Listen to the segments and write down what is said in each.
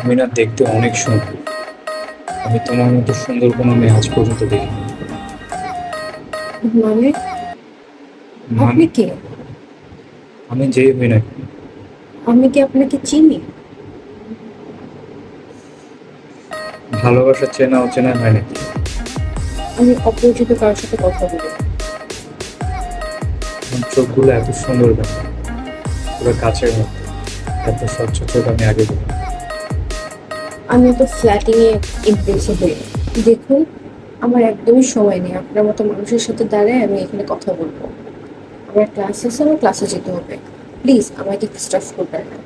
তুমি না দেখতে অনেক সুন্দর। আমি তোমার মতো সুন্দর কোনো মেয়ে আজ পর্যন্ত দেখিনি। মানে মানে আপনি কে? আমি যেই হই না কেন, আমি কি আপনাকে চিনি? ভালোবাসা চেনা অচেনা হয় নাকি? আমি অপরিচিত কারোর সাথে কথা বলি না। আমার চোখগুলো এত সুন্দর কেন? পুরো কাছের মতো, এত স্বচ্ছ চোখ আমি আগে দেখি। আমি তো ফ্ল্যাটিং এ ইমপ্রেসিভ হই না। দেখুন, আমার একদমই সময় নেই আপনার মতো মানুষের সাথে দাঁড়ায় আমি এখানে কথা বলবো। আমার ক্লাস আছে, আমার ক্লাসে যেতে হবে। প্লিজ আমাকে ডিস্টার্ব করবেন না।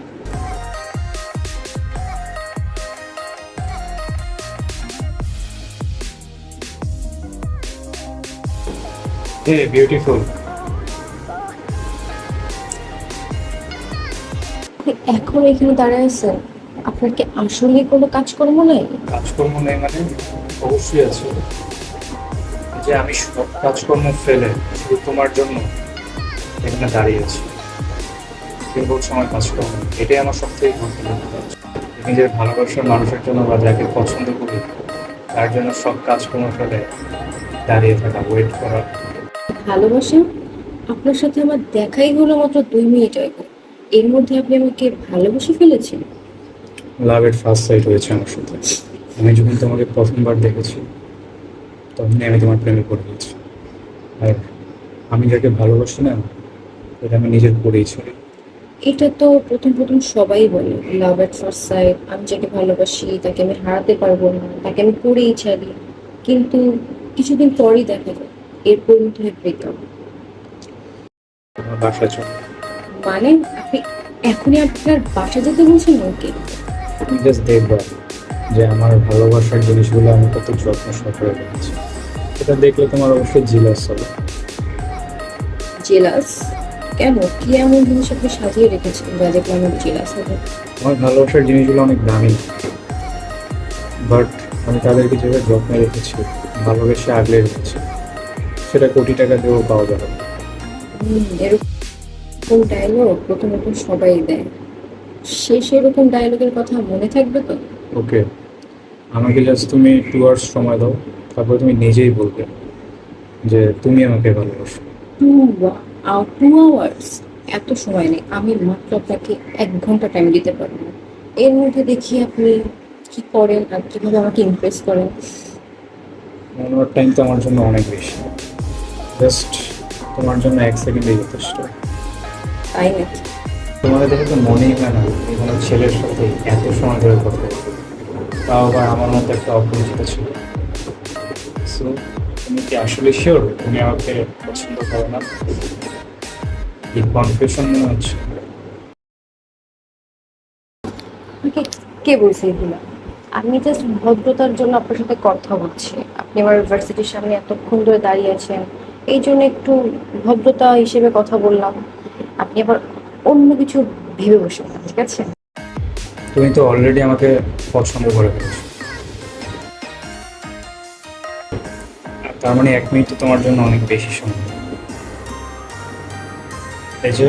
হে বিউটিফুল। আপনি এখন এখানে দাঁড়ায় আছেন, আপনার কি আসলে কোনো কাজকর্ম নাই? কাজকর্ম নেই মানে? অবশ্যই আছে। এই যে আমি সব কাজকর্ম ফেলে শুধু তোমার জন্য এখানে দাঁড়িয়ে আছি। কেউ বলছে আমার কাজকর্ম নেই। এটাই আমার সব থেকে গুরুত্বপূর্ণ কাজ। নিজের ভালোবাসার মানুষের জন্য বা যাকে পছন্দ করি তার জন্য সব কাজকর্ম ফেলে দাঁড়িয়ে থাকা, ওয়েট করা। ভালোবাসা? আপনার সাথে আমার দেখাই হলো মাত্র 2 মিনিট আগে, এর মধ্যে আপনি আমাকে ভালোবেসে ফেলেছেন? লাভ এট ফার্স্ট সাইট হয়েছে আমার সাথে। আমি যখন তোমাকে প্রথমবার দেখেছি তখনই আমি তোমার প্রেমে পড়ে গেছি। আর আমি যাকে ভালোবাসি না, এটা আমি নিজের পড়েই ছিল। এটা তো প্রথম প্রথম সবাই বলে, লাভ এট ফার্স্ট সাইট। আমি যাকে ভালোবাসি তাকে আমি হারাতে পারবো না, তাকে আমি করেই ছাড়ি। কিন্তু কিছুদিন পরই দেখা যায় এর পরিণত হয় ব্রেকআপ। তোমার বাসায় চলো। মানে আপনি এখনই আপনার বাসা যেতে বলছেন ওকে? তুমি জাস্ট দেখবা যে আমার ভালোবাসার জিনিসগুলো আমি কত যত্ন সহকারে রেখেছি। এটা দেখলে তোমার অবশ্যই জিলাস হবে। জেলাস? কেন, কি এমন জিনিস আপনি সাজিয়ে রেখেছেন যা দেখলে আমার জেলাস হবে? আমার ভালোবাসার জিনিসগুলো অনেক দামি, বাট আমি তাদেরকে যেভাবে যত্নে রেখেছি, ভালোবেসে আগলে রেখেছি, সেটা কোটি টাকা দিয়েও পাওয়া যাবে না। এরকম ডায়লগ প্রথম প্রথম সবাই দেয়, সেরকম ডায়লগের কথা মনে থাকবে তো? ওকে, আমাকে জাস্ট তুমি 2 আওয়ার্স সময় দাও, তারপর তুমি নিজেই বলবে যে তুমি আমাকে ভালোবাসো। 2 আওয়ার্স? এত সময় নেই, আমি মাত্র আপনাকে 1 ঘন্টা টাইম দিতে পারবো। এর মধ্যে দেখি আপনি কি করেন আর কিভাবে আমাকে ইমপ্রেস করেন। 1 আওয়ার টাইম তো আমার জন্য অনেক বেশি। জাস্ট তোমার জন্য 1 সেকেন্ডই যথেষ্ট। তাই নাকি? তোমাকে দেখে তো মনেই হয় না তুমি কোনো ছেলের সাথে এত সময় ধরে কথা বলবে, তাও আবার আমার মতো একটা অপরিচিত ছিল। সো তুমি কি আসলে শিওর তুমি আমাকে পছন্দ করো না? এই কনফিউশন মনে হচ্ছে। আপনাকে কে বলছে এগুলো? আমি জাস্ট ভদ্রতার জন্য আপনার সাথে কথা বলছি। আপনি আমার ইউনিভার্সিটির সামনে এতক্ষণ ধরে দাঁড়িয়ে আছেন, এই জন্য একটু ভদ্রতা হিসেবে কথা বললাম। আপনি আবার অন্য কিছু ভেবে বসেন না, ঠিক আছে? তুমি তো অলরেডি আমাকে পছন্দ করে ফেলেছো। আর তার মানে 1 মিনিট তো তোমার জন্য অনেক বেশি সময়। এই যে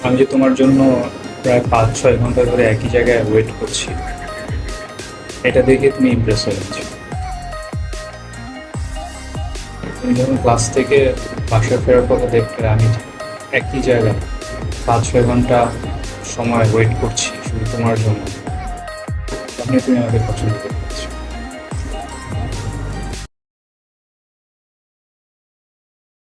আমি যে তোমার জন্য প্রায় 5-6 ঘন্টা ধরে একই জায়গায় ওয়েট করছি, এটা দেখে তুমি ইমপ্রেস হয়ে যাচ্ছ। তুমি যখন ক্লাস থেকে বাসায় ফেরার কথা দেখলে আমি একই জায়গায় 5-6 ঘন্টা সময় ওয়েট করছি শুধু তোমার জন্য, তখনই তুমি আমাকে পছন্দ করতে পারছো।